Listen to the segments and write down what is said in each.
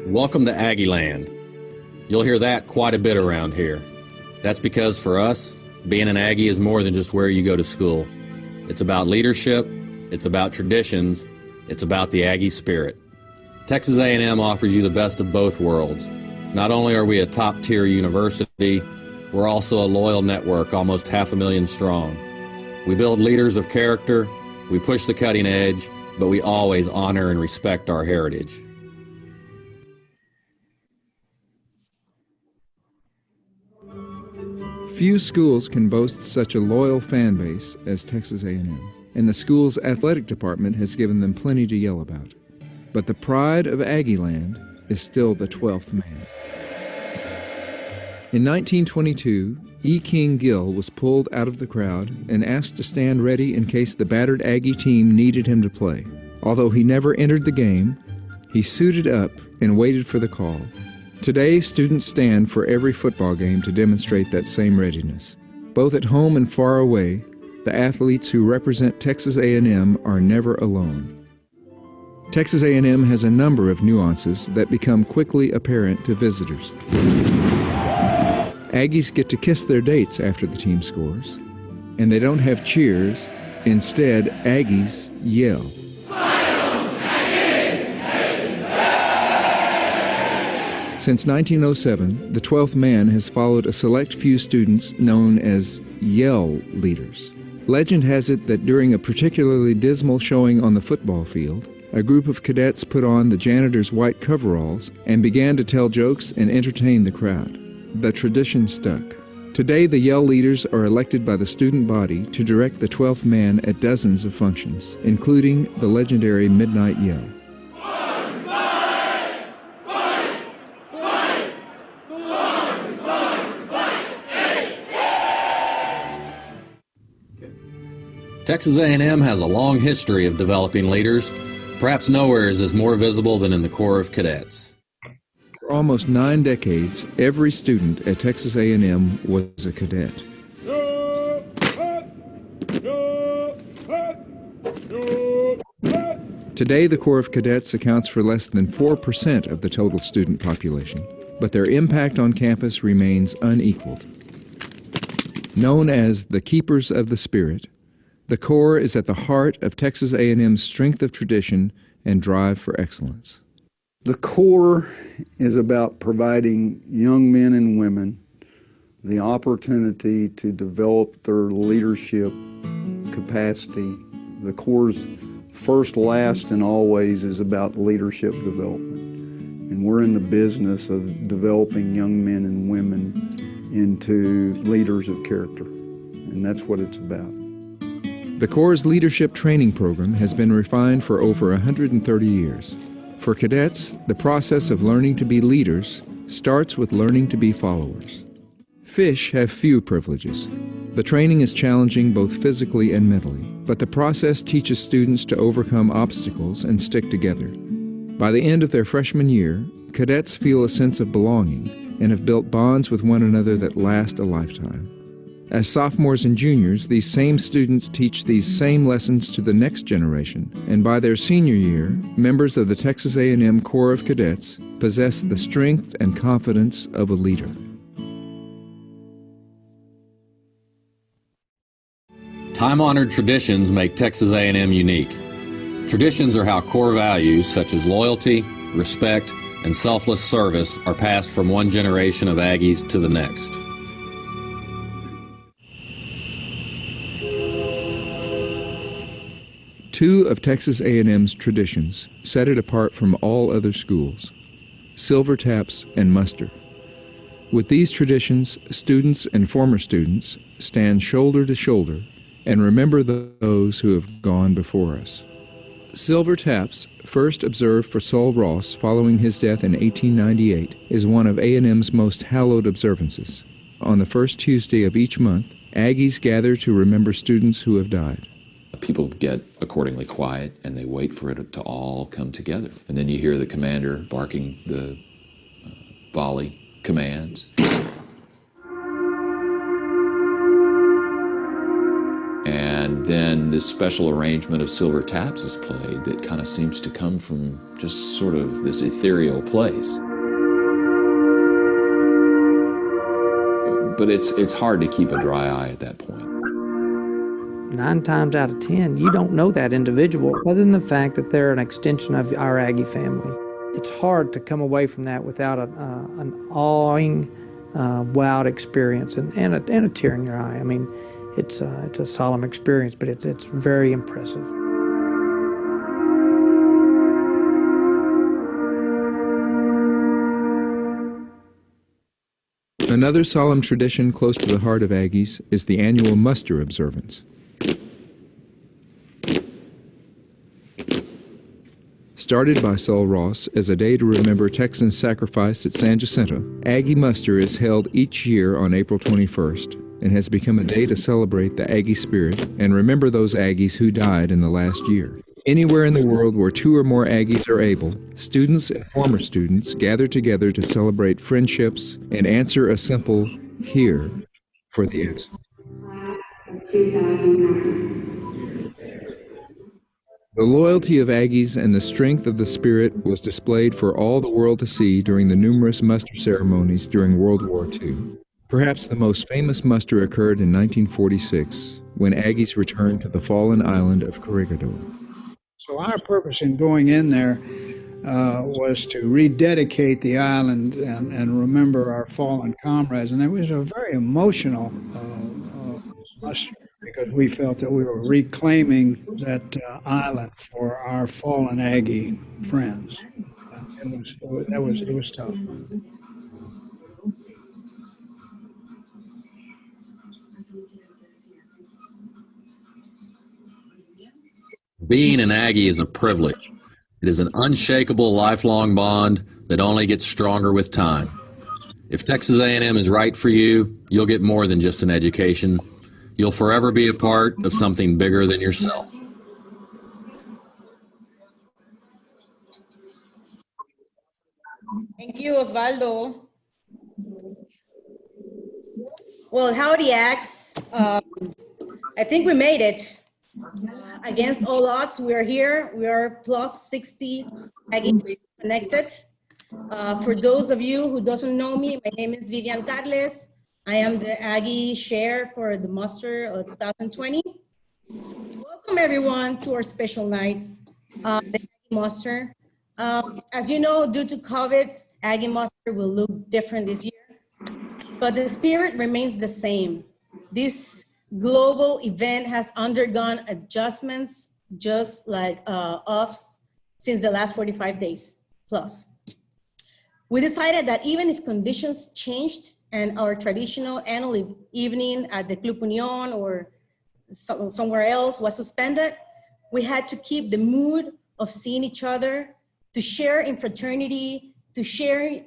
Welcome to Aggie Land. You'll hear that quite a bit around here. That's because for us, being an Aggie is more than just where you go to school. It's about leadership, it's about traditions, it's about the Aggie spirit. Texas A&M offers you the best of both worlds. Not only are we a top-tier university, we're also a loyal network, almost 500,000 strong. We build leaders of character, we push the cutting edge, but we always honor and respect our heritage. Few schools can boast such a loyal fan base as Texas A&M, and the school's athletic department has given them plenty to yell about. But the pride of Aggie Land is still the 12th man. In 1922, E. King Gill was pulled out of the crowd and asked to stand ready in case the battered Aggie team needed him to play. Although he never entered the game, he suited up and waited for the call. Today, students stand for every football game to demonstrate that same readiness. Both at home and far away, the athletes who represent Texas A&M are never alone. Texas A&M has a number of nuances that become quickly apparent to visitors. Aggies get to kiss their dates after the team scores, and they don't have cheers. Instead, Aggies yell. Since 1907, the 12th man has followed a select few students known as Yell Leaders. Legend has it that during a particularly dismal showing on the football field, a group of cadets put on the janitor's white coveralls and began to tell jokes and entertain the crowd. The tradition stuck. Today, the Yell Leaders are elected by the student body to direct the 12th man at dozens of functions, including the legendary Midnight Yell. Texas A&M has a long history of developing leaders. Perhaps nowhere is this more visible than in the Corps of Cadets. For almost 9 decades, every student at Texas A&M was a cadet. Today, the Corps of Cadets accounts for less than 4% of the total student population, but their impact on campus remains unequaled. Known as the Keepers of the Spirit, the Corps is at the heart of Texas A&M's strength of tradition and drive for excellence. The Corps is about providing young men and women the opportunity to develop their leadership capacity. The Corps' first, last, and always is about leadership development. And we're in the business of developing young men and women into leaders of character. And that's what it's about. The Corps' leadership training program has been refined for over 130 years. For cadets, the process of learning to be leaders starts with learning to be followers. Fish have few privileges. The training is challenging both physically and mentally, but the process teaches students to overcome obstacles and stick together. By the end of their freshman year, cadets feel a sense of belonging and have built bonds with one another that last a lifetime. As sophomores and juniors, these same students teach these same lessons to the next generation, and by their senior year, members of the Texas A&M Corps of Cadets possess the strength and confidence of a leader. Time-honored traditions make Texas A&M unique. Traditions are how core values such as loyalty, respect, and selfless service are passed from one generation of Aggies to the next. Two of Texas A&M's traditions set it apart from all other schools: silver taps and muster. With these traditions, students and former students stand shoulder to shoulder and remember those who have gone before us. Silver taps, first observed for Sol Ross following his death in 1898, is one of A&M's most hallowed observances. On the first Tuesday of each month, Aggies gather to remember students who have died. People get accordingly quiet and they wait for it to all come together. And then you hear the commander barking the volley commands. And then this special arrangement of silver taps is played that kind of seems to come from just sort of this ethereal place. But it's hard to keep a dry eye at that point. 9 times out of 10, you don't know that individual other than the fact that they're an extension of our Aggie family. It's hard to come away from that without an awing, wowed experience and a tear in your eye. I mean, it's a solemn experience, but it's very impressive. Another solemn tradition close to the heart of Aggies is the annual muster observance. Started by Sol Ross as a day to remember Texans' sacrifice at San Jacinto, Aggie Muster is held each year on April 21st and has become a day to celebrate the Aggie spirit and remember those Aggies who died in the last year. Anywhere in the world where 2 or more Aggies are able, students and former students gather together to celebrate friendships and answer a simple "here" for the absent. The loyalty of Aggies and the strength of the spirit was displayed for all the world to see during the numerous muster ceremonies during World War II. Perhaps the most famous muster occurred in 1946, when Aggies returned to the fallen island of Corregidor. So our purpose in going in there was to rededicate the island and remember our fallen comrades. And it was a very emotional muster because we felt that we were reclaiming that island for our fallen Aggie friends. It was tough. Being an Aggie is a privilege. It is an unshakable lifelong bond that only gets stronger with time. If Texas A&M is right for you, you'll get more than just an education. You'll forever be a part of something bigger than yourself. Thank you, Osvaldo. Well, howdy, Ags. I think we made it. Against all odds, we are here. We are plus 60 Aggies connected. For those of you who doesn't know me, my name is Vivian Carles. I am the Aggie Chair for the muster of 2020. So welcome everyone to our special night, the Aggie muster. As you know, due to COVID, Aggie muster will look different this year, but the spirit remains the same. This global event has undergone adjustments just like us since the last 45 days plus. We decided that even if conditions changed and our traditional annual evening at the Club Union or somewhere else was suspended, we had to keep the mood of seeing each other, to share in fraternity, to share,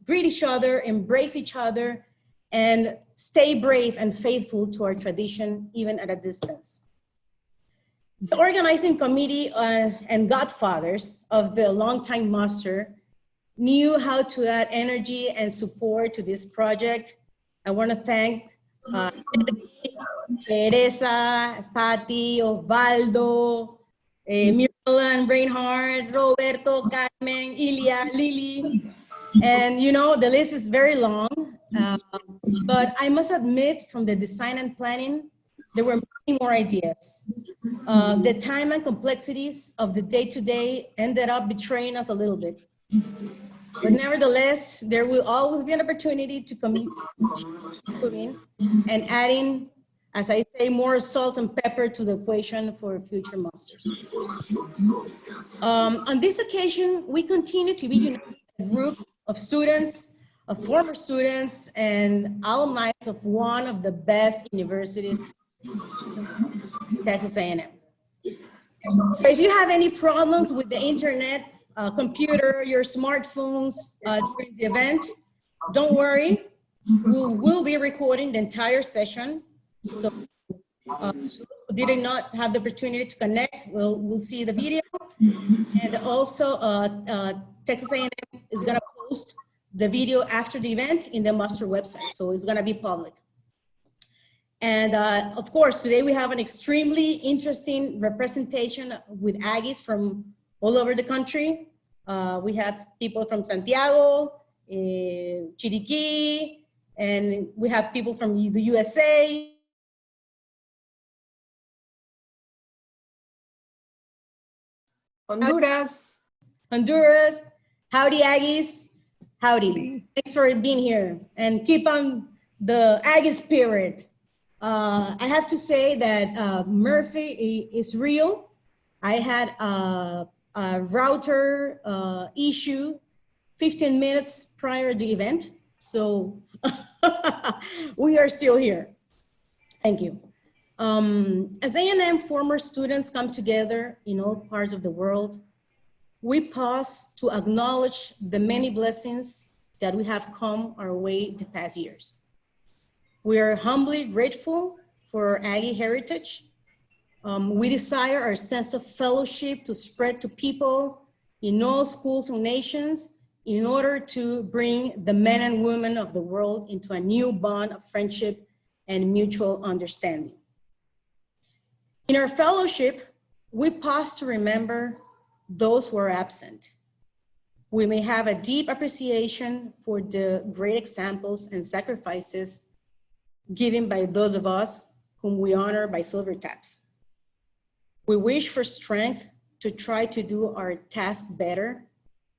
greet each other, embrace each other, and stay brave and faithful to our tradition, even at a distance. The organizing committee and godfathers of the longtime muster knew how to add energy and support to this project. I want to thank Teresa, Patti, Osvaldo, Mirlan, Reinhardt, Roberto, Carmen, Ilia, Lily. And you know, the list is very long, but I must admit from the design and planning, there were many more ideas. The time and complexities of the day-to-day ended up betraying us a little bit. But nevertheless, there will always be an opportunity to continue improving and adding, as I say, more salt and pepper to the equation for future musters. On this occasion, we continue to be united as a group of students, of former students, and alumni of one of the best universities, Texas A&M. So if you have any problems with the internet, computer, your smartphones during the event, don't worry. We'll be recording the entire session. So who did not have the opportunity to connect, we'll see the video. And also Texas A&M is gonna post the video after the event in the muster website. So it's gonna be public. And of course, today we have an extremely interesting representation with Aggies from all over the country. We have people from Santiago, Chiriquí, and we have people from the USA. Honduras. Howdy, Aggies. Howdy. Thanks for being here and keep on the Aggie spirit. I have to say that Murphy is real. I had a router issue 15 minutes prior to the event. So we are still here. Thank you. As A&M former students come together in all parts of the world, we pause to acknowledge the many blessings that we have come our way the past years. We are humbly grateful for our Aggie heritage. We desire our sense of fellowship to spread to people in all schools and nations in order to bring the men and women of the world into a new bond of friendship and mutual understanding. In our fellowship, we pause to remember those who are absent. We may have a deep appreciation for the great examples and sacrifices given by those of us whom we honor by silver taps. We wish for strength to try to do our task better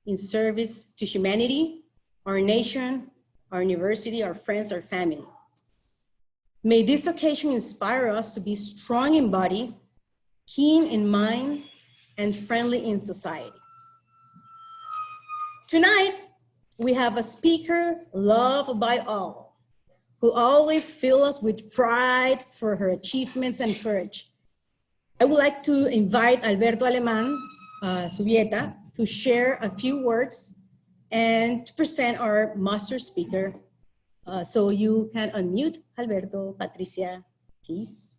in service to humanity, our nation, our university, our friends, our family. May this occasion inspire us to be strong in body, keen in mind, and friendly in society. Tonight, we have a speaker loved by all, who always fill us with pride for her achievements and courage. I would like to invite Alberto Alemán Subieta to share a few words and to present our master speaker. So you can unmute Alberto, Patricia, please.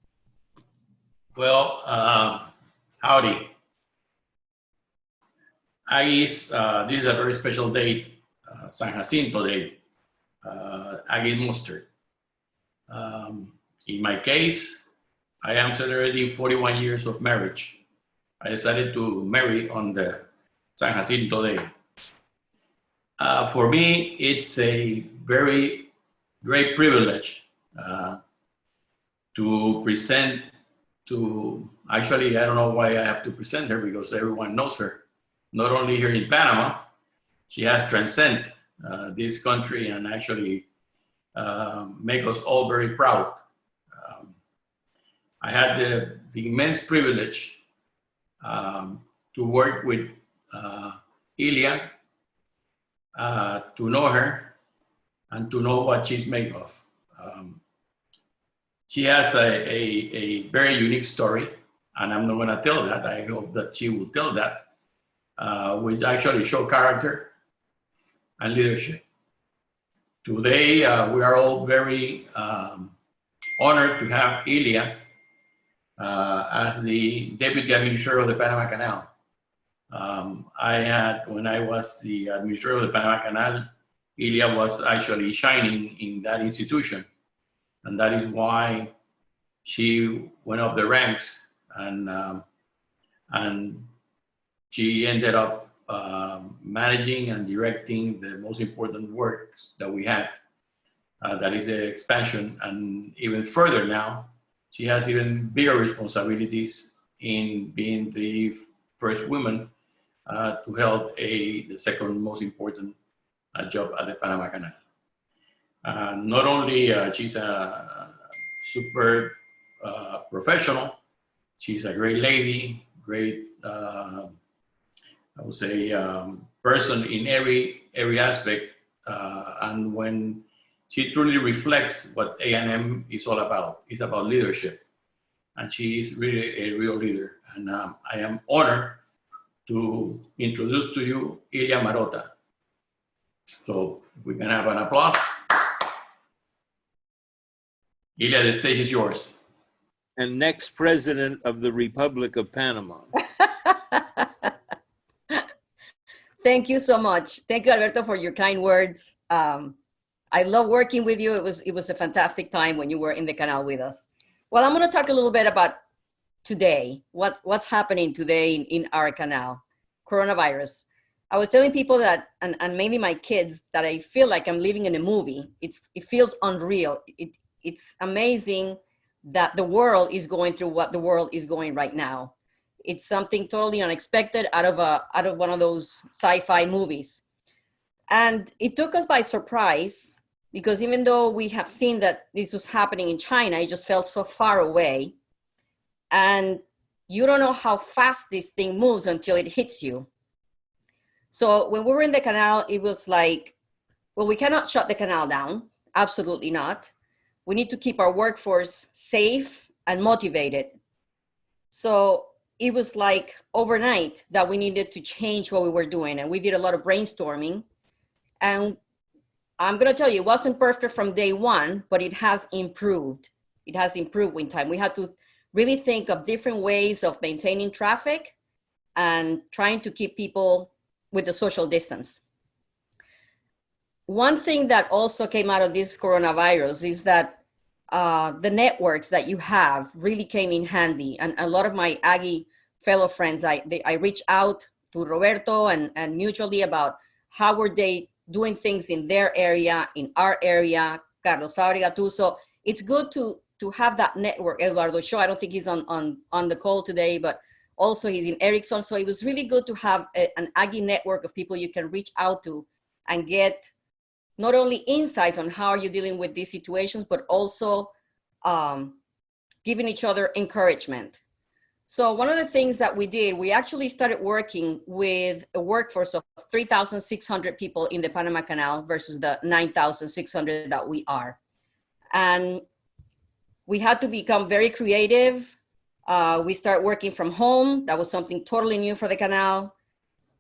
Well, howdy. Aggies, this is a very special day, San Jacinto Day, Aggie Mustard. In my case, I am celebrating 41 years of marriage. I decided to marry on the San Jacinto Day. For me, it's a very great privilege to present to, actually, I don't know why I have to present her because everyone knows her. Not only here in Panama, she has transcended this country and actually make us all very proud. I had the immense privilege to work with Ilia, to know her and to know what she's made of. She has a very unique story, and I'm not gonna tell that. I hope that she will tell that, which actually show character and leadership. Today, we are all very honored to have Ilia as the Deputy Administrator of the Panama Canal. When I was the Administrator of the Panama Canal, Ilia was actually shining in that institution. And that is why she went up the ranks and she ended up managing and directing the most important works that we had. That is the expansion, and even further now, she has even bigger responsibilities in being the first woman to hold the second most important job at the Panama Canal. Not only she's a super professional, she's a great lady, great, I would say, person in every aspect. And when she truly reflects what A&M is all about. It's about leadership. And she is really a real leader. And I am honored to introduce to you Ilia Marota. So if we can have an applause. Ilia, the stage is yours. And next president of the Republic of Panama. Thank you so much. Thank you, Alberto, for your kind words. I love working with you. It was a fantastic time when you were in the canal with us. Well, I'm going to talk a little bit about today, what's happening today in our canal, coronavirus. I was telling people that, and mainly my kids, that I feel like I'm living in a movie. It feels unreal. It's amazing that the world is going through what the world is going right now. It's something totally unexpected out of one of those sci-fi movies. And it took us by surprise, because even though we have seen that this was happening in China, it just felt so far away. And you don't know how fast this thing moves until it hits you. So when we were in the canal, it was like, well, we cannot shut the canal down. Absolutely not. We need to keep our workforce safe and motivated. So it was like overnight that we needed to change what we were doing. And we did a lot of brainstorming. And I'm going to tell you, it wasn't perfect from day one, but it has improved. It has improved with time. We had to really think of different ways of maintaining traffic and trying to keep people with the social distance. One thing that also came out of this coronavirus is that the networks that you have really came in handy. And a lot of my Aggie fellow friends, I reached out to Roberto and mutually about how were they doing things in their area, in our area, Carlos Fábrega too. So it's good to have that network. Eduardo Shaw, I don't think he's on the call today, but also he's in Ericsson. So it was really good to have an Aggie network of people you can reach out to and get not only insights on how you're dealing with these situations, but also giving each other encouragement. So one of the things that we did, we actually started working with a workforce of 3,600 people in the Panama Canal versus the 9,600 that we are. And we had to become very creative. We started working from home. That was something totally new for the canal.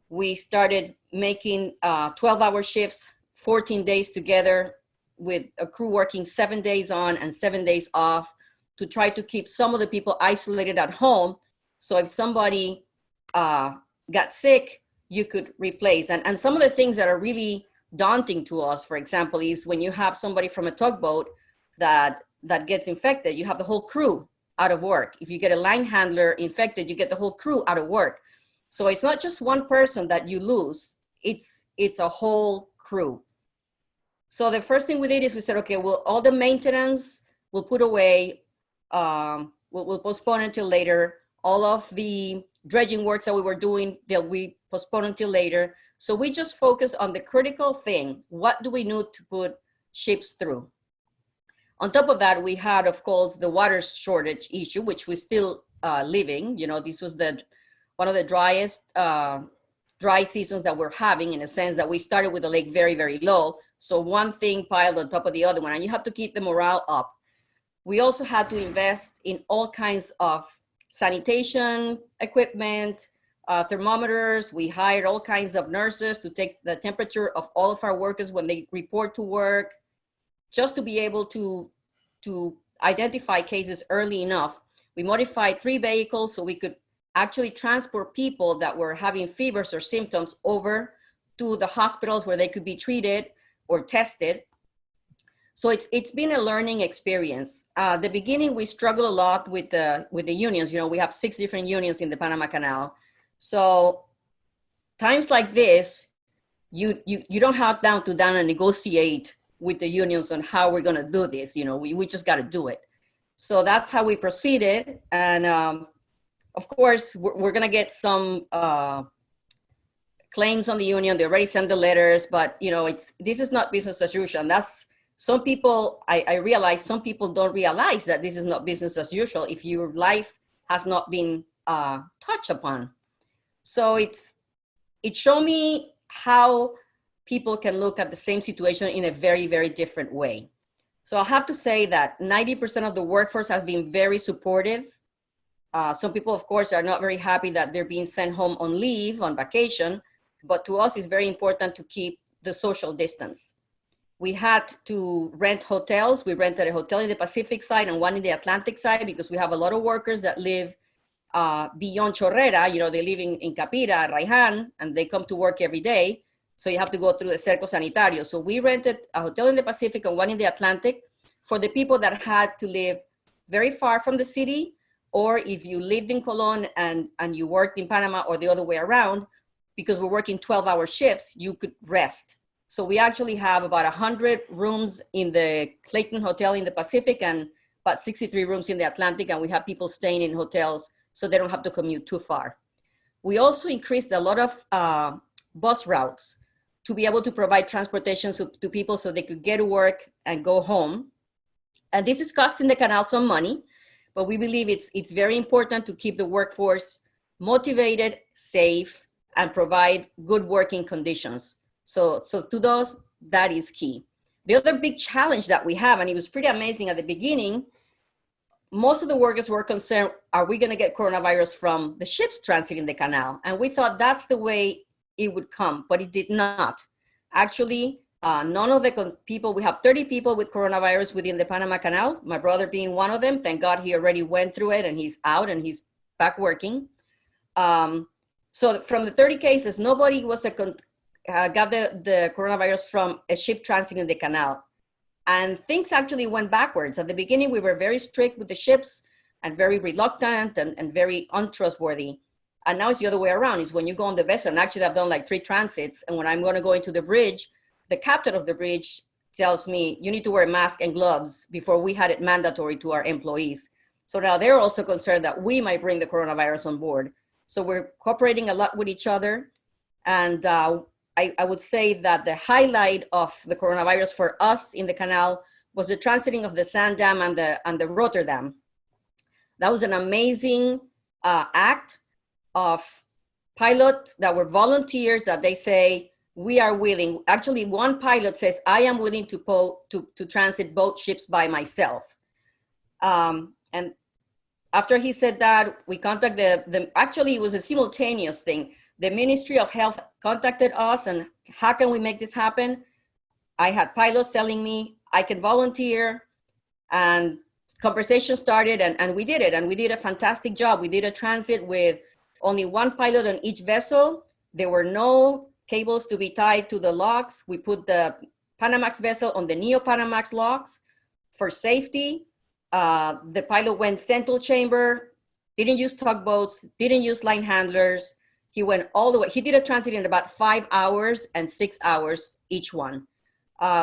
We started making 12-hour shifts, 14 days together, with a crew working 7 days on and 7 days off to try to keep some of the people isolated at home. So if somebody got sick, you could replace. And some of the things that are really daunting to us, for example, is when you have somebody from a tugboat that gets infected, you have the whole crew out of work. If you get a line handler infected, you get the whole crew out of work. So it's not just one person that you lose, it's a whole crew. So the first thing we did is we said, okay, well, all the maintenance we'll put away, we'll postpone until later. All of the dredging works that we were doing, they'll be postponed until later. So we just focused on the critical thing. What do we need to put ships through? On top of that, we had, of course, the water shortage issue, which we're still living. You know, this was one of the driest dry seasons that we're having, in a sense that we started with the lake very, very low. So one thing piled on top of the other one, and you have to keep the morale up. We also had to invest in all kinds of sanitation equipment, thermometers. We hired all kinds of nurses to take the temperature of all of our workers when they report to work, just to be able to identify cases early enough. We modified 3 vehicles so we could actually transport people that were having fevers or symptoms over to the hospitals where they could be treated or tested. So it's been a learning experience. The beginning, we struggled a lot with the unions. You know, we have 6 different unions in the Panama Canal. So times like this, you don't have down and negotiate with the unions on how we're going to do this. You know, we just got to do it. So that's how we proceeded. And of course, we're going to get some claims on the union. They already sent the letters, but you know, this is not business as usual. And that's, some people, I realize some people don't realize that this is not business as usual if your life has not been touched upon. So it showed me how people can look at the same situation in a very, very different way. So I have to say that 90% of the workforce has been very supportive. Some people, of course, are not very happy that they're being sent home on leave, on vacation, but to us, it's very important to keep the social distance. We had to rent hotels. We rented a hotel in the Pacific side and one in the Atlantic side because we have a lot of workers that live beyond Chorrera. You know, they live in Capira, Raihan, and they come to work every day. So you have to go through the Cerco Sanitario. So we rented a hotel in the Pacific and one in the Atlantic for the people that had to live very far from the city, or if you lived in Colón and you worked in Panama, or the other way around, because we're working 12-hour shifts, you could rest. So we actually have about 100 rooms in the Clayton Hotel in the Pacific and about 63 rooms in the Atlantic, and we have people staying in hotels so they don't have to commute too far. We also increased a lot of bus routes to be able to provide transportation to people so they could get to work and go home. And this is costing the canal some money, but we believe it's very important to keep the workforce motivated, safe, and provide good working conditions. So to those, that is key. The other big challenge that we have, and it was pretty amazing at the beginning, most of the workers were concerned, are we gonna get coronavirus from the ships transiting the canal? And we thought that's the way it would come, but it did not. Actually, none of the people, we have 30 people with coronavirus within the Panama Canal, my brother being one of them. Thank God he already went through it and he's out and he's back working. So from the 30 cases, nobody was got the coronavirus from a ship transiting the canal. And things actually went backwards. At the beginning, we were very strict with the ships and very reluctant and very untrustworthy. And now it's the other way around. Is when you go on the vessel, and actually I've done like 3 transits, and when I'm going to go into the bridge, the captain of the bridge tells me, you need to wear a mask and gloves. Before we had it mandatory to our employees. So now they're also concerned that we might bring the coronavirus on board. So we're cooperating a lot with each other. And I would say that the highlight of the coronavirus for us in the canal was the transiting of the Sand Dam and the Rotterdam. That was an amazing act of pilots that were volunteers that they say, we are willing. Actually, one pilot says, I am willing to transit both ships by myself. And after he said that, we contacted actually it was a simultaneous thing. The Ministry of Health contacted us and how can we make this happen? I had pilots telling me I can volunteer, and conversation started and we did it, and we did a fantastic job. We did a transit with only one pilot on each vessel. There were no cables to be tied to the locks. We put the Panamax vessel on the Neo-Panamax locks for safety. The pilot went central chamber, didn't use tugboats, didn't use line handlers. He went all the way. He did a transit in about 5 hours and 6 hours each one.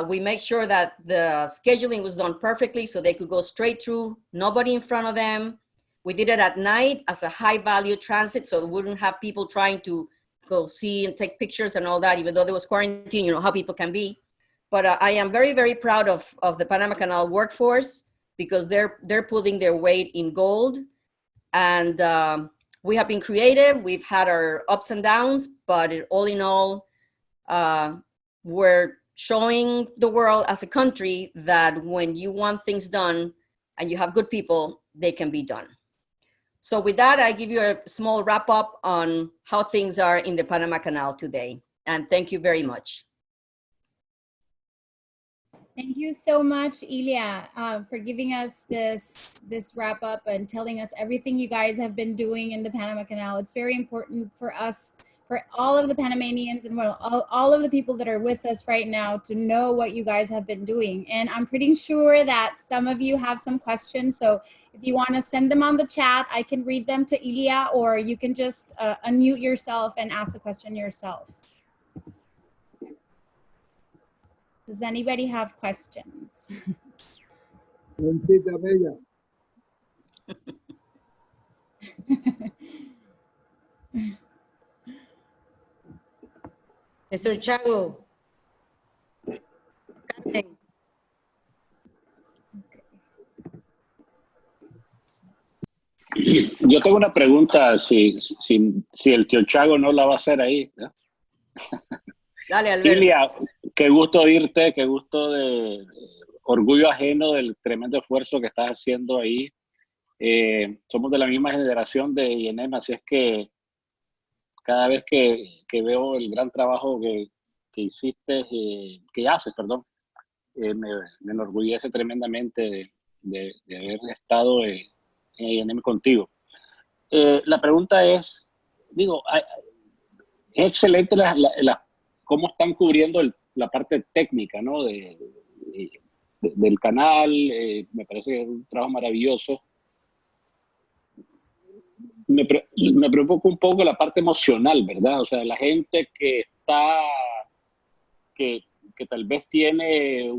We make sure that the scheduling was done perfectly so they could go straight through, nobody in front of them. We did it at night as a high value transit so we wouldn't have people trying to go see and take pictures and all that, even though there was quarantine, you know how people can be. But I am very, very proud of the Panama Canal workforce because they're putting their weight in gold. And we have been creative. We've had our ups and downs, but all in all, we're showing the world as a country that when you want things done and you have good people, they can be done. So with that, I give you a small wrap up on how things are in the Panama Canal today. And thank you very much. Thank you so much, Ilia, for giving us this wrap up and telling us everything you guys have been doing in the Panama Canal. It's very important for us, for all of the Panamanians and all of the people that are with us right now to know what you guys have been doing. And I'm pretty sure that some of you have some questions. So if you want to send them on the chat, I can read them to Ilia, or you can just unmute yourself and ask the question yourself. Does anybody have questions? Mr. Chago. Yo tengo una pregunta, si el tío Chago no la va a hacer ahí, ¿no? Dale, Alberto. Ilia, qué gusto oírte, qué gusto orgullo ajeno del tremendo esfuerzo que estás haciendo ahí. Somos de la misma generación de INM, así es que cada vez que veo el gran trabajo que hiciste, que haces, perdón, me enorgullece tremendamente de haber estado en INM contigo. La pregunta es, digo, es excelente cómo están cubriendo la parte técnica, ¿no? Del canal. Me parece que es un trabajo maravilloso. Me preocupa un poco la parte emocional, ¿verdad? O sea, la gente que tal vez tiene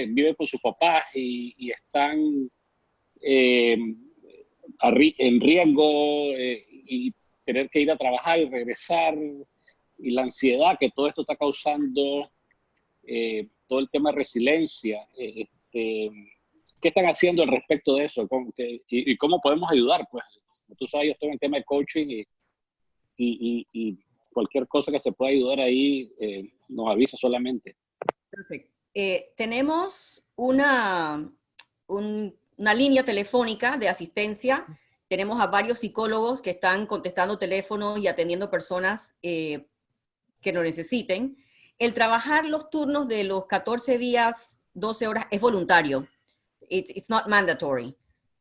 vive con sus papás y están en riesgo, y tener que ir a trabajar y regresar, y la ansiedad que todo esto está causando, todo el tema de resiliencia. ¿Qué están haciendo al respecto de eso? ¿Y cómo podemos ayudar? Pues, como tú sabes, yo estoy en el tema de coaching y cualquier cosa que se pueda ayudar ahí, nos avisa solamente. Perfecto. Tenemos una línea telefónica de asistencia. Tenemos a varios psicólogos que están contestando teléfonos y atendiendo personas que lo necesiten. El trabajar los turnos de los 14 días, 12 horas, es voluntario. It's not mandatory.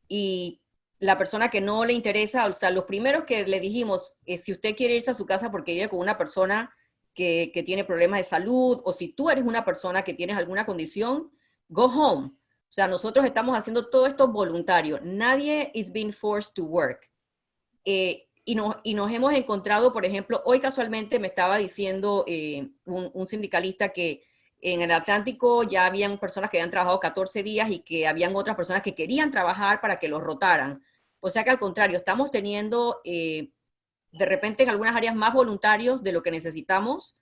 Y la persona que no le interesa, o sea, los primeros que le dijimos, si usted quiere irse a su casa porque vive con una persona que tiene problemas de salud, o si tú eres una persona que tienes alguna condición, go home. O sea, nosotros estamos haciendo todo esto voluntario. Nadie is being forced to work. Y nos hemos encontrado, por ejemplo, hoy casualmente me estaba diciendo un sindicalista que en el Atlántico ya habían personas que habían trabajado 14 días y que habían otras personas que querían trabajar para que los rotaran. O sea que al contrario, estamos teniendo de repente en algunas áreas más voluntarios de lo que necesitamos,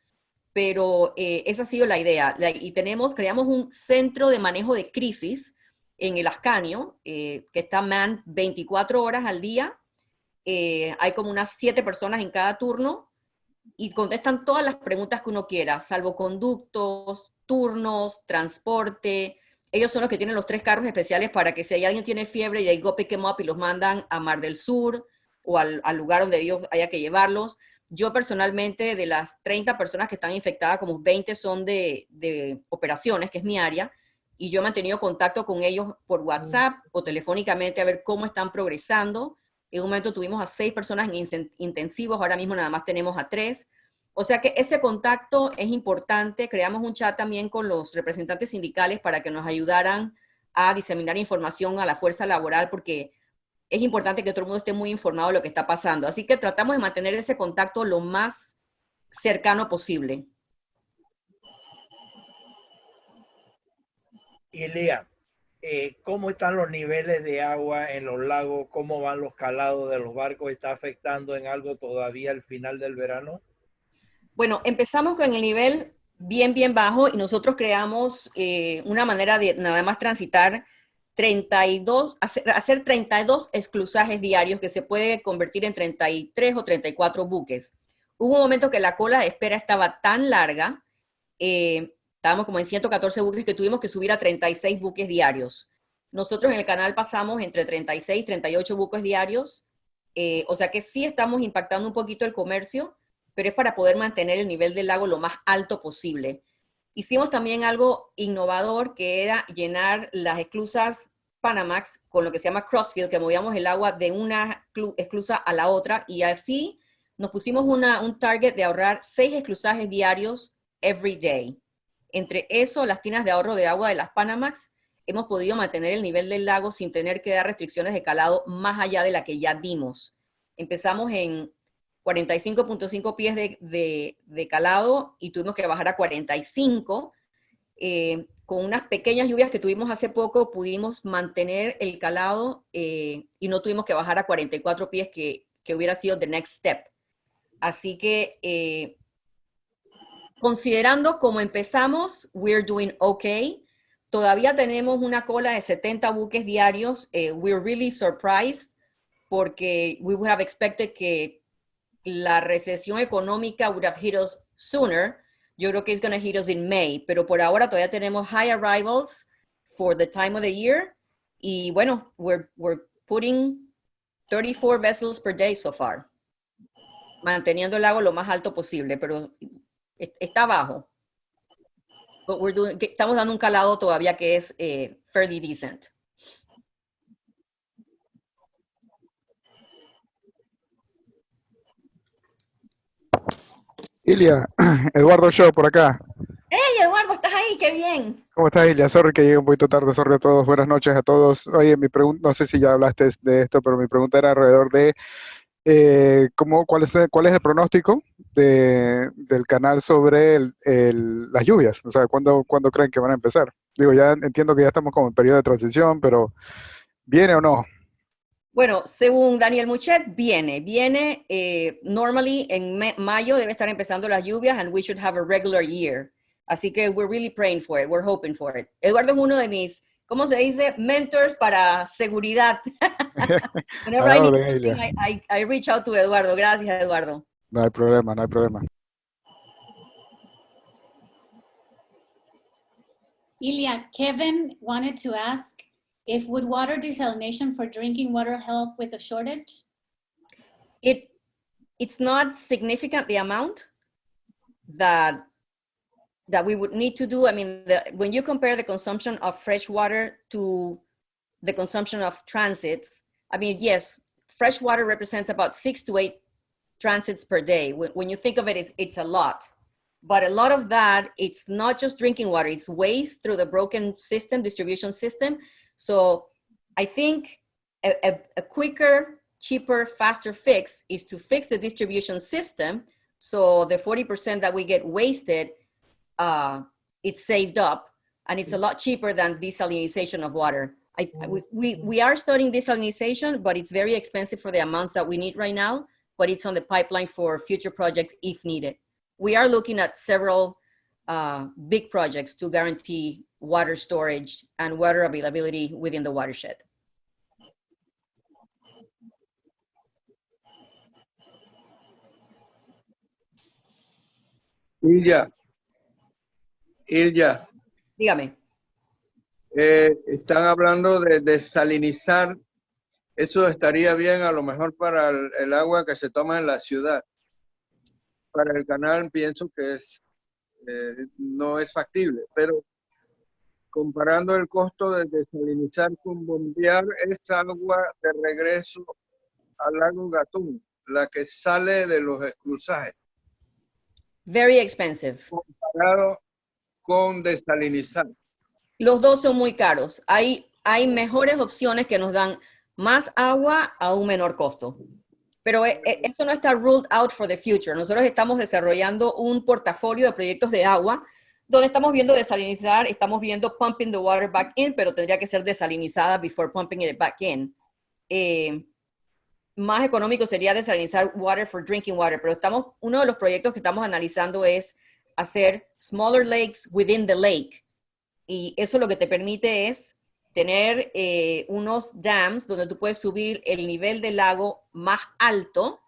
pero esa ha sido la idea. Y creamos un centro de manejo de crisis en el Ascanio, que está manned 24 horas al día. Hay como unas 7 personas en cada turno y contestan todas las preguntas que uno quiera, salvoconductos, turnos, transporte. Ellos son los que tienen los 3 carros especiales para que si alguien tiene fiebre, y go pick them up y los mandan a Mar del Sur o al lugar donde ellos haya que llevarlos. Yo personalmente, de las 30 personas que están infectadas, como 20 son de operaciones, que es mi área, y yo he mantenido contacto con ellos por WhatsApp o telefónicamente a ver cómo están progresando. En un momento tuvimos a 6 personas en intensivos, ahora mismo nada más tenemos a 3. O sea que ese contacto es importante. Creamos un chat también con los representantes sindicales para que nos ayudaran a diseminar información a la fuerza laboral, porque es importante que todo el mundo esté muy informado de lo que está pasando. Así que tratamos de mantener ese contacto lo más cercano posible. Ilia, ¿cómo están los niveles de agua en los lagos? ¿Cómo van los calados de los barcos? ¿Está afectando en algo todavía al final del verano? Bueno, empezamos con el nivel bien bajo y nosotros creamos una manera de nada más transitar 32, hacer 32 esclusajes diarios que se puede convertir en 33 o 34 buques. Hubo un momento que la cola de espera estaba tan larga, estábamos como en 114 buques, que tuvimos que subir a 36 buques diarios. Nosotros en el canal pasamos entre 36 y 38 buques diarios, o sea que sí estamos impactando un poquito el comercio, pero es para poder mantener el nivel del lago lo más alto posible. Hicimos también algo innovador, que era llenar las esclusas Panamax con lo que se llama crossfield, que movíamos el agua de una esclusa a la otra, y así nos pusimos un target de ahorrar 6 esclusajes diarios every day. Entre eso, las tinas de ahorro de agua de las Panamax, hemos podido mantener el nivel del lago sin tener que dar restricciones de calado más allá de la que ya dimos. Empezamos en 45.5 pies de calado y tuvimos que bajar a 45. Con unas pequeñas lluvias que tuvimos hace poco, pudimos mantener el calado y no tuvimos que bajar a 44 pies, que hubiera sido the next step. Así que, considerando cómo empezamos, we're doing okay. Todavía tenemos una cola de 70 buques diarios. We're really surprised, porque we would have expected que la recesión económica would have hit us sooner. Yo creo que it's going to hit us in May, pero por ahora todavía tenemos high arrivals for the time of the year. Y bueno, we're putting 34 vessels per day so far, manteniendo el lago lo más alto posible, pero está bajo. But estamos dando un calado todavía que es fairly decent. Ilia, Eduardo Show por acá. ¡Hey, Eduardo, estás ahí! ¡Qué bien! ¿Cómo estás, Ilia? Sorry que llegué un poquito tarde, sorry a todos. Buenas noches a todos. Oye, mi pregunta, no sé si ya hablaste de esto, pero mi pregunta era alrededor de cuál es el pronóstico del canal sobre las lluvias. O sea, ¿cuándo creen que van a empezar? Digo, ya entiendo que ya estamos como en periodo de transición, pero ¿viene o no? Bueno, según Daniel Muchet, viene, normally en mayo debe estar empezando las lluvias and we should have a regular year. Así que we're really praying for it, we're hoping for it. Eduardo es uno de mis, ¿cómo se dice? Mentors para seguridad. Whenever I need something, I reach out to Eduardo. Gracias, Eduardo. No hay problema, no hay problema. Ilya, Kevin wanted to ask, would water desalination for drinking water help with the shortage? It's not significant, the amount that we would need to do. I mean, when you compare the consumption of fresh water to the consumption of transits, I mean, yes, fresh water represents about 6 to 8 transits per day. When you think of it, it's a lot. But a lot of that, it's not just drinking water, it's waste through the broken system, distribution system. So I think a quicker, cheaper, faster fix is to fix the distribution system. So the 40% that we get wasted, it's saved up, and it's a lot cheaper than desalination of water. We are studying desalination, but it's very expensive for the amounts that we need right now, but it's on the pipeline for future projects if needed. We are looking at several big projects to guarantee water storage and water availability within the watershed. Ilya, dígame. Están hablando de desalinizar. Eso estaría bien a lo mejor para el agua que se toma en la ciudad. Para el canal pienso que no es factible, pero comparando el costo de desalinizar con bombear esa agua de regreso al lago Gatún, la que sale de los esclusajes. Very expensive. Comparado con desalinizar. Los dos son muy caros. Hay mejores opciones que nos dan más agua a un menor costo. Pero eso no está ruled out for the future. Nosotros estamos desarrollando un portafolio de proyectos de agua donde estamos viendo desalinizar, estamos viendo pumping the water back in, pero tendría que ser desalinizada before pumping it back in. Más económico sería desalinizar water for drinking water, pero uno de los proyectos que estamos analizando es hacer smaller lakes within the lake. Y eso lo que te permite es tener unos dams donde tú puedes subir el nivel del lago más alto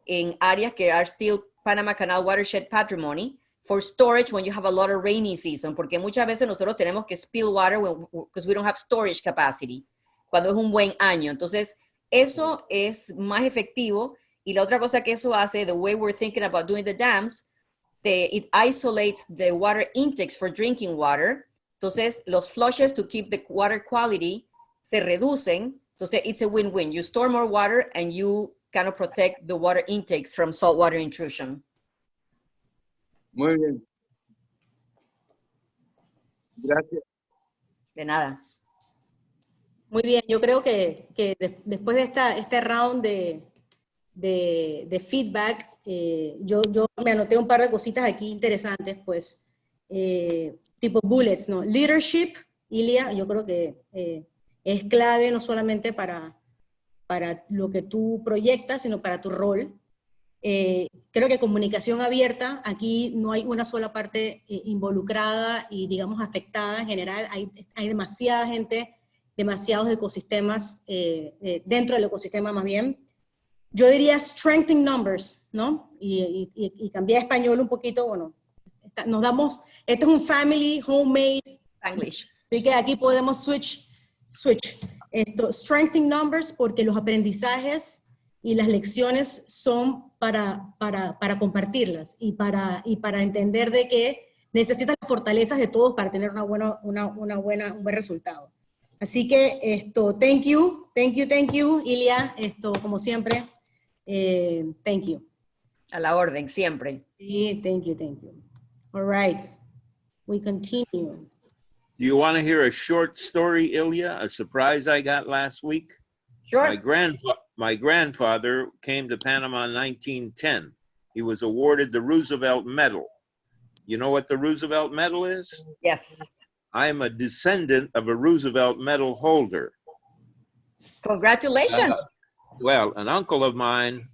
en áreas que are still Panama Canal Watershed Patrimony for storage when you have a lot of rainy season, porque muchas veces nosotros tenemos que spill water because we don't have storage capacity, cuando es un buen año. Entonces, eso es más efectivo. Y la otra cosa que eso hace, the way we're thinking about doing the dams, it isolates the water intakes for drinking water. Entonces, los flushes to keep the water quality se reducen. Entonces, it's a win-win. You store more water and you kind of protect the water intakes from saltwater intrusion. Muy bien. Gracias. De nada. Muy bien, yo creo que después de este round de feedback, yo me anoté un par de cositas aquí interesantes, pues, tipo bullets, ¿no? Leadership, Ilya, yo creo que es clave no solamente para lo que tú proyectas, sino para tu rol. Creo que comunicación abierta, aquí no hay una sola parte involucrada y, digamos, afectada en general. Hay demasiada gente, demasiados ecosistemas, dentro del ecosistema más bien. Yo diría strength in numbers, ¿no? Y cambié a español un poquito, bueno, nos damos, esto es un family, homemade English. Así que aquí podemos switch. Esto, strength in numbers, porque los aprendizajes y las lecciones son para compartirlas y para entender de que necesitas las fortalezas de todos para tener un buen resultado. Así que esto, thank you, Ilya, esto como siempre, thank you. A la orden, siempre. Yeah, thank you, thank you. All right, we continue. Do you want to hear a short story, Ilya? A surprise I got last week? Sure. My grandfather came to Panama in 1910. He was awarded the Roosevelt Medal. You know what the Roosevelt Medal is? Yes. I am a descendant of a Roosevelt Medal holder. Congratulations. Well, an uncle of mine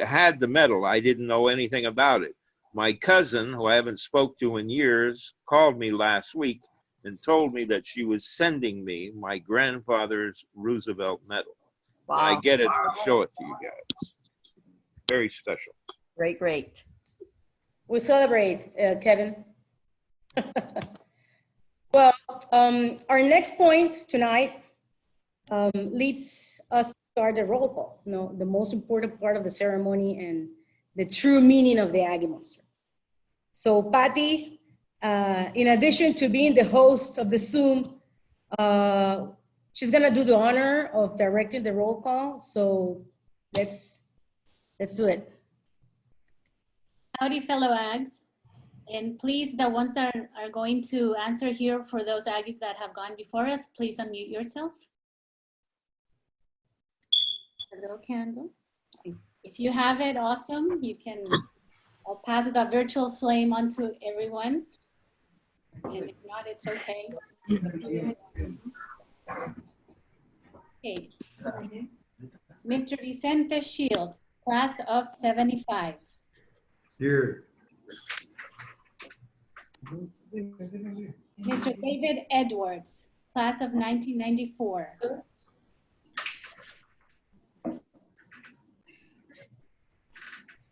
had the medal. I didn't know anything about it. My cousin, who I haven't spoke to in years, called me last week and told me that she was sending me my grandfather's Roosevelt Medal. Wow. I get it. I'll show it to you guys. Very special. Great, great. We celebrate, Kevin. Well, our next point tonight leads us to start the roll call. You know, the most important part of the ceremony and the true meaning of the Aggie Monster. So Patty, in addition to being the host of the Zoom, she's gonna do the honor of directing the roll call. So let's do it. Howdy, fellow Ags. And please, the ones that are going to answer here for those Aggies that have gone before us, please unmute yourself. A little candle. If you have it, awesome. You can, I'll pass the virtual flame onto everyone. And if not, it's okay. Okay. Mr. Vicente Shields, class of 75. Here. Mr. David Edwards, class of 1994.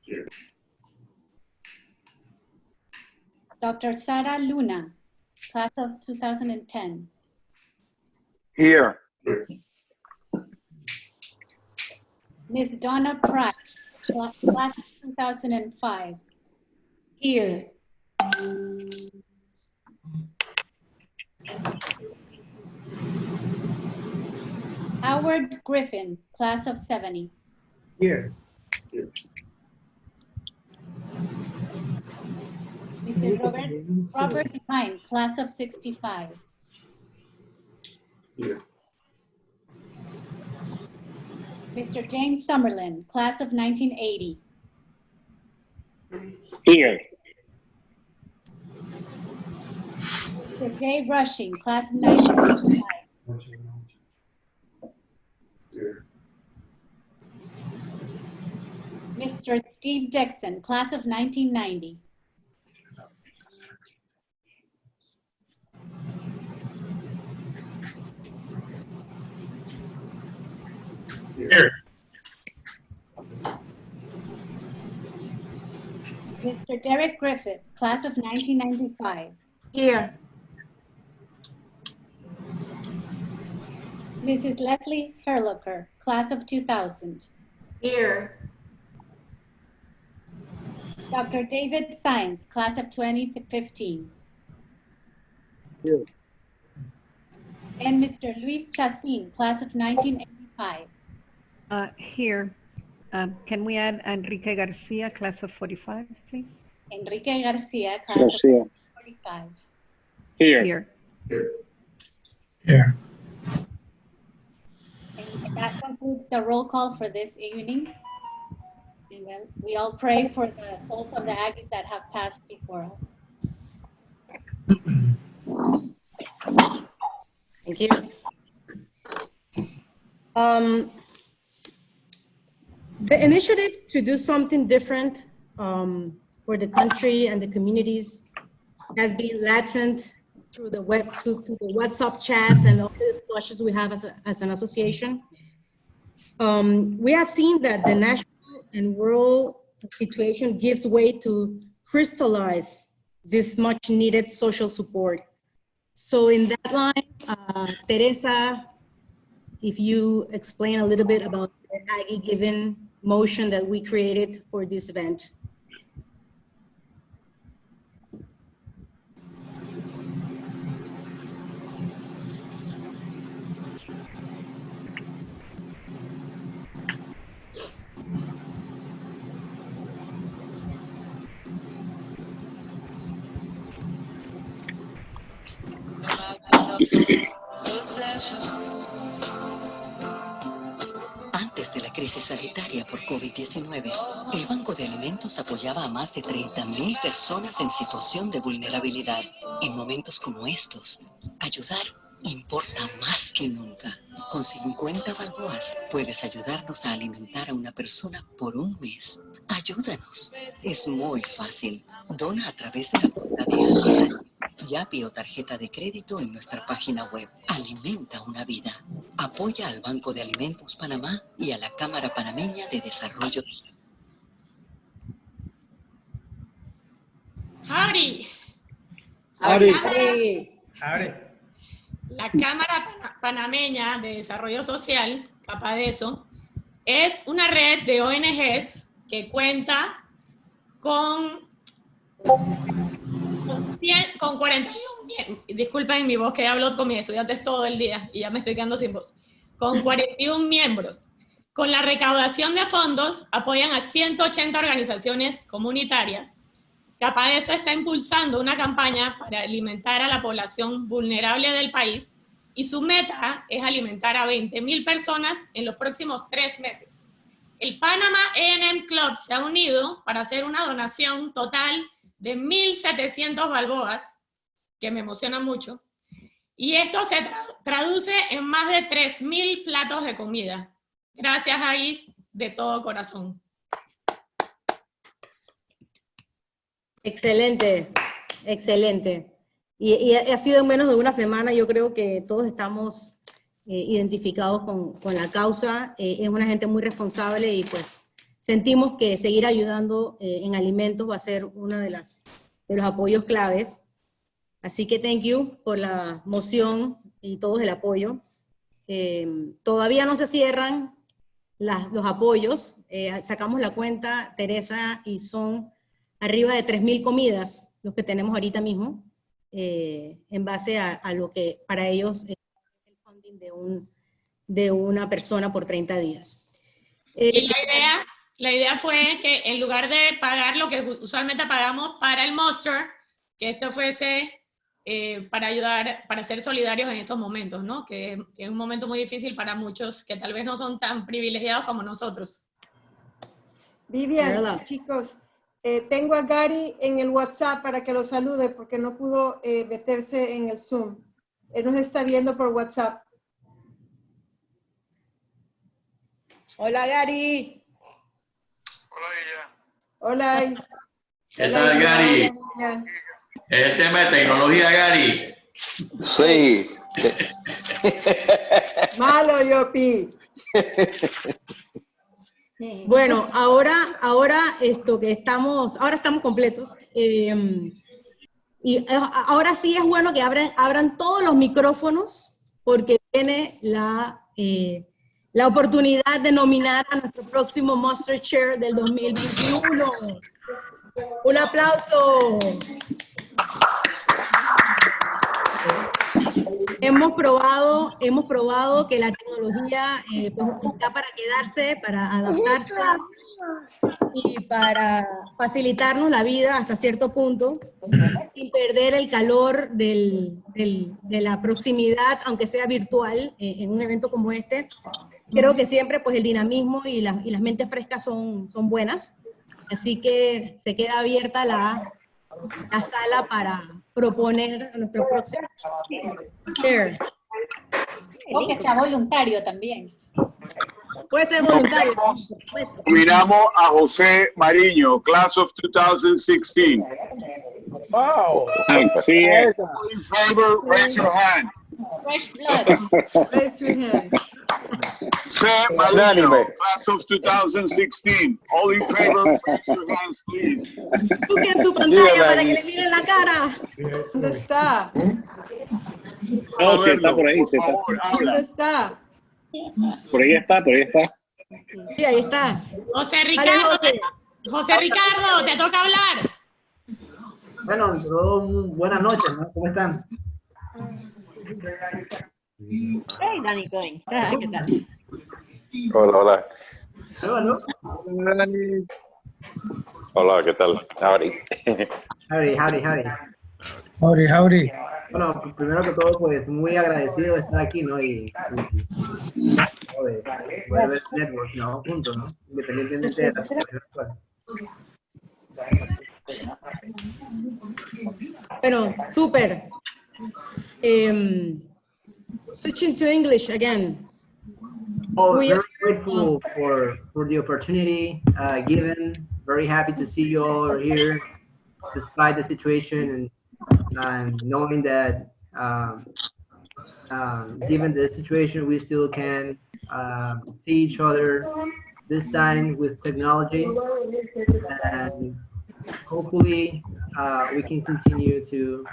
Here. Dr. Sara Luna, class of 2010. Here. Ms. Donna Pratt, class of 2005. Here. Howard Griffin, class of 70. Here. Mr. Robert Devine, class of 65. Here. Mr. James Summerlin, class of 1980. Here. Mr. Jay Rushing, class of 1985. Here. Mr. Steve Jackson, class of 1990. Here. Mr. Derek Griffith, class of 1995. Here. Mrs. Leslie Herlocker, class of 2000. Here. Dr. David Sines, class of 2015. Here. And Mr. Luis Chacin, class of 1985. Here. Can we add Enrique Garcia, class of 45, please? Enrique Garcia, class of 45. Here. Here. Here. And that concludes the roll call for this evening. And then we all pray for the souls of the Aggies that have passed before us. Thank you. The initiative to do something different for the country and the communities has been latent through the WhatsApp chats and all the discussions we have as an association. We have seen that the national and world situation gives way to crystallize this much needed social support. So in that line, Teresa, if you explain a little bit about the Aggie Given motion that we created for this event. crisis sanitaria por COVID-19, el Banco de Alimentos apoyaba a más de 30.000 personas en situación de vulnerabilidad. En momentos como estos, ayudar importa más que nunca. Con 50 balboas puedes ayudarnos a alimentar a una persona por un mes. Ayúdanos. Es muy fácil. Dona a través de la cuenta de Aggie, Yapi o tarjeta de crédito en nuestra página web. Alimenta una vida. Apoya al Banco de Alimentos Panamá y a la Cámara Panameña de Desarrollo. Howdy. La Cámara Panameña de Desarrollo Social, capaz de eso, es una red de ONGs que cuenta con 41, disculpen mi voz que hablo con mis estudiantes todo el día y ya me estoy quedando sin voz, con 41 miembros. Con la recaudación de fondos apoyan a 180 organizaciones comunitarias. Capaz de eso está impulsando una campaña para alimentar a la población vulnerable del país y su meta es alimentar a 20.000 personas en los próximos 3 meses. El Panama A&M Club se ha unido para hacer una donación total de 1.700 balboas, que me emociona mucho, y esto se traduce en más de 3.000 platos de comida. Gracias, Aggie, de todo corazón. Excelente, excelente. Y ha sido en menos de una semana. Yo creo que todos estamos identificados con la causa. Es una gente muy responsable y pues sentimos que seguir ayudando en alimentos va a ser uno de los apoyos claves. Así que thank you por la moción y todos el apoyo. Todavía no se cierran los apoyos. Sacamos la cuenta, Teresa, y son arriba de 3.000 comidas los que tenemos ahorita mismo, en base a lo que para ellos es el funding de una persona por 30 días. Y la idea fue que en lugar de pagar lo que usualmente pagamos para el Monster, que esto fuese para ayudar, para ser solidarios en estos momentos, ¿no? Que es un momento muy difícil para muchos que tal vez no son tan privilegiados como nosotros. Vivian, chicos, tengo a Gary en el WhatsApp para que lo salude porque no pudo meterse en el Zoom. Él nos está viendo por WhatsApp. Hola, Gary. Hola, Illa. ¿Qué tal, Gary? Hola, ¿Es el tema de tecnología, Gary? Sí. Malo, Yopi. Bueno, ahora estamos completos. Y ahora sí es bueno que abran todos los micrófonos porque viene la oportunidad de nominar a nuestro próximo Monster Chair del 2021. Un aplauso. Hemos probado que la tecnología está para quedarse, para adaptarse y para facilitarnos la vida hasta cierto punto, sin perder el calor de la proximidad, aunque sea virtual, en un evento como este. Creo que siempre pues, el dinamismo y las mentes frescas son buenas, así que se queda abierta la sala para proponer a nuestro próximo chair. O que sea voluntario también. Puede ser voluntario. Miramos a José Mariño, Class of 2016. Wow. Sí, in favor, raise your hand. Fresh blood. Raise your hand. José Mariño, Class of 2016. All in favor, raise your hands, please. Busquen su pantalla para que le miren la cara. ¿Dónde está? No, sí, está por ahí. Por favor, habla. ¿Dónde está? Por ahí está, por ahí está. Sí, ahí está. José Ricardo, José Ricardo, te toca hablar. Bueno, buenas noches, ¿no? ¿Cómo están? Hey, Dani, ¿qué tal? Hola, hola. Hola. Hola, ¿qué tal? Howdy. Howdy. Bueno, primero que todo, pues muy agradecido de estar aquí, ¿no? Y de poder ver el network, ¿no? Juntos, ¿no? Independientemente de la situación actual. Bueno, super. Switching to English again. Oh, We very are, grateful for the opportunity given. Very happy to see you all here, despite the situation, and knowing that given the situation, we still can see each other. This time with technology, and hopefully we can continue to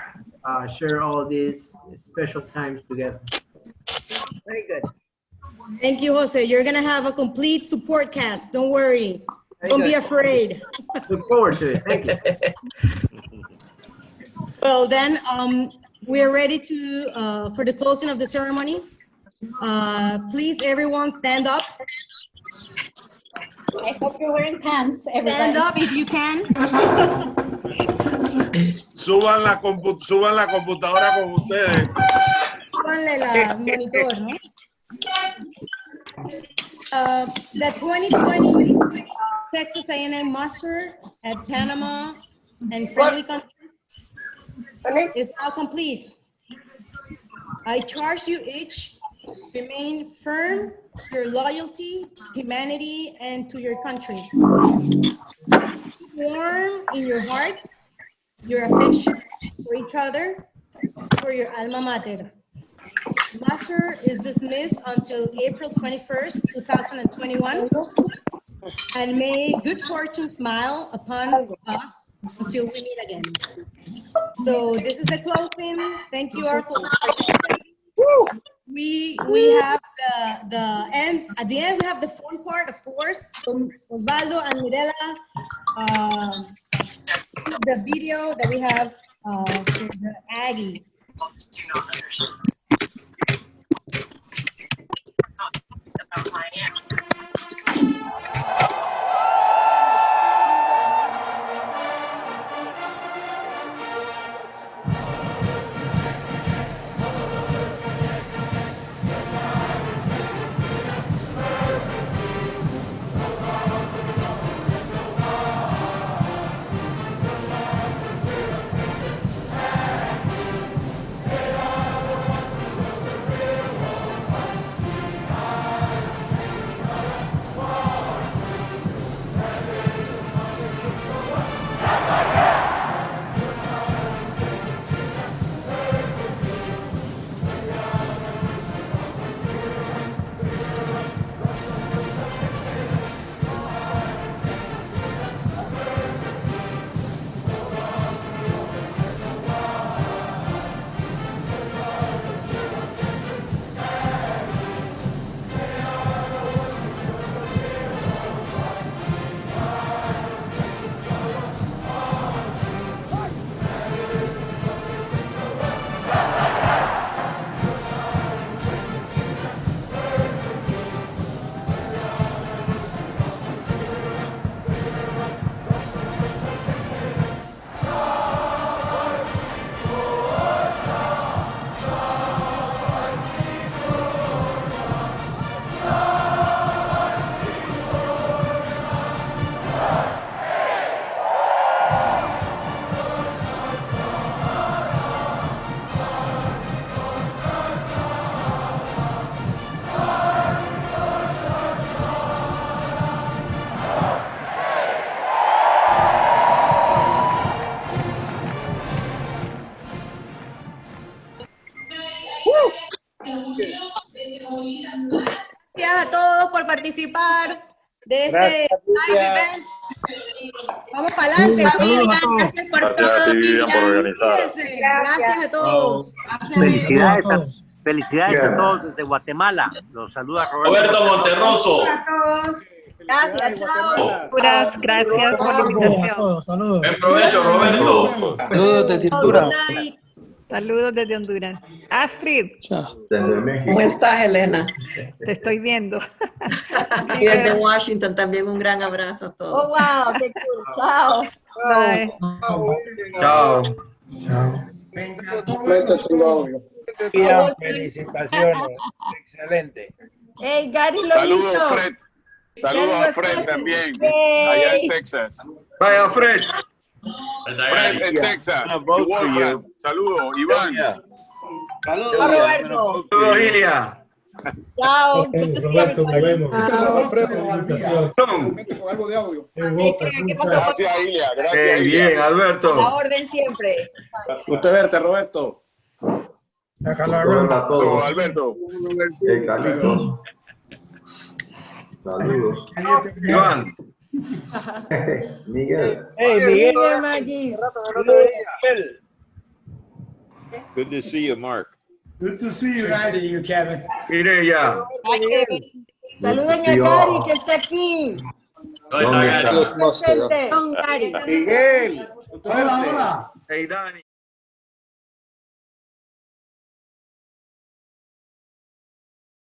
share all these special times together. Very good. Thank you, Jose. You're going to have a complete support cast. Don't worry. Don't be afraid. Look forward to it. Thank you. Well, then we are ready to for the closing of the ceremony. Please, everyone, stand up. I hope you're wearing pants, everybody. Stand up if you can. Suban la computadora con ustedes. Súbanle la monitor, ¿no? The 2020 Texas A&M Master at Panama and friendly countries is now complete. I charge you each remain firm your loyalty, humanity, and to your country. Warm in your hearts, your affection for each other, for your alma mater. Master is dismissed until April 21st, 2021. And may good fortune smile upon us until we meet again. So this is the closing. Thank you all for participating. We have the end. At the end, we have the fun part, of course. Osvaldo and Mirela, the video that we have for the Aggies. Gracias a todos por participar de este live event. Vamos para adelante, Vivian. Gracias por todo, Vivian. Cuídense. Gracias a todos. Felicidades a todos desde Guatemala. Los saluda Roberto Monterroso. Gracias, chao. Gracias por la invitación. Saludos. Buen provecho, Roberto. Saludos desde Honduras. Saludos desde Honduras. Astrid. Desde México. ¿Cómo estás, Elena? Te estoy viendo. Y desde Washington también un gran abrazo a todos. Oh, wow, qué cool. Chao. Bye. Chao. Felicitaciones. Excelente. Hey, Gary lo Saludos, hizo. Fred. Saludos Gary a was Fred present. también, Yay. allá en Texas. Vaya, Fred. Fred en Texas. I'm gonna vote for Wolfram. you. Saludos, Iván. Chao, I'm gonna Roberto. vote for Saludos, you. Ilia. Chao. Good to see Roberto, nos everybody. vemos. Chao, Alfredo. Tom. Con algo de audio. Take care. ¿Qué pasó? Gracias, Ilia. Gracias, Bien, Ilia. Alberto. A la orden siempre. Gusto verte, Roberto. Saludos, Alberto. Carlitos. Saludos. Iván. Miguel. Hey, Miguel Magis. Good to see you, Mark. Good to see you, guys. See you, Kevin. Mireya. Saluden a Gary que está aquí. ¿Dónde está? Presente. Miguel. Hola, hola. Hey, Dani.